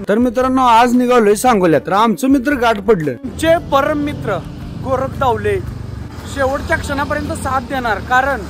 तर मित्रांनो आज निघालोय सांगोल्यात. तर आमचं मित्र गाठ पडलं. आमचे परम मित्र गोरख दावले शेवटच्या क्षणापर्यंत साथ देणार, कारण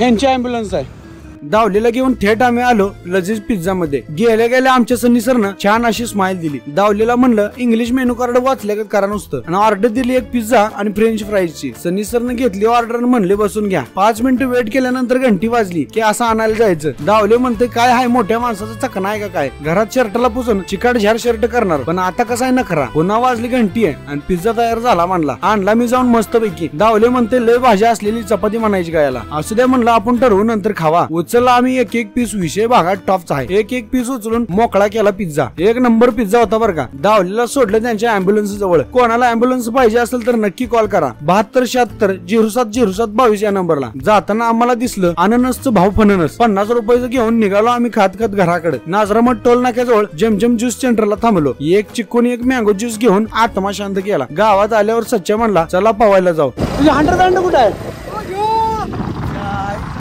यांची ॲम्ब्युलन्स आहे. दावलीला घेऊन थेट आम्ही आलो लजीज पिझ्झा मध्ये. गेल्या गेल्या आमच्या सनी सरनं छान अशी स्माइल दिली. दावलीला म्हणलं इंग्लिश मेनू कार्ड वाचल्या का करा नुसतं, आणि ऑर्डर दिली एक पिझ्झा आणि फ्रेंच फ्राईजची. सनी सरनं घेतली ऑर्डर आणि म्हणले बसून घ्या. 5 मिनिटं वेट केल्यानंतर घंटी वाजली की असं आणायला जायचं. दावले म्हणते काय हाय मोठ्या माणसाचा चकना आहे का काय, घरात शर्टला पुसून चिकाट झार शर्ट करणार, पण आता कसं आहे नखरा. पुन्हा वाजली घंटी आहे आणि पिझ्झा तयार झाला. म्हणला आणला मी जाऊन मस्त पैकी. दावले म्हणते लय भाज्या असलेली चपाती म्हणायची गायला. असू द्या म्हणलं आपण ठरवू नंतर खावा. उचलला आम्ही एक एक पीस. विषय भागात टॉपचा आहे. एक एक पीस उचलून मोकळा केला पिझ्झा. एक नंबर पिझ्झा होता बरं का. दावलीला सोडलं त्यांच्या ॲम्ब्युलन्स जवळ. कोणाला ॲम्ब्युलन्स पाहिजे असेल तर नक्की कॉल करा 7276070722 या नंबरला. जाताना आम्हाला दिसलं अननसचं भाव फणनस. 50 रुपयाचं घेऊन निघालो आम्ही खात खात घराकडे. नाझरामठ टोल नाक्याजवळ जमजम ज्यूस सेंटरला थांबलो. एक चिकून एक मँगो ज्यूस घेऊन आत्मा शांत केला. गावात आल्यावर सच्चा म्हणला चला पवायला जाऊ. तुझे हंड्रेड कुठे आहे.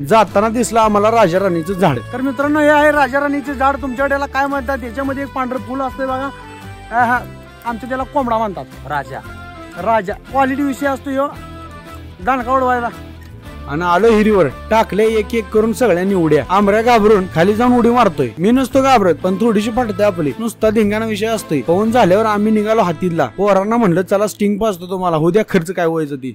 जाताना दिसलं आम्हाला राजा राणीचं झाड. तर मित्रांनो हे आहे राजा राणीचं झाड. तुमच्याकडे काय म्हणतात, त्याच्यामध्ये एक पांढरं फुल असते बघा. आमच्या त्याला कोंबडा म्हणतात. राजा राजा क्वालिटी विषय असतो ह्यो दाणका उडवायला. आणि आलो हिरीवर टाकले एक एक करून सगळ्यांनी उड्या. आमऱ्या घाबरून खाली जाऊन उडी मारतोय. मी नसतो घाबरत, पण थोडीशी फाटते आपली. नुसता धिंगाणा विषय असतोय. पवून झाल्यावर आम्ही निघालो हातीला. पोरांना म्हणलं चला स्टिंग पाजतो तुम्हाला, हो द्या खर्च काय व्हायचं ती.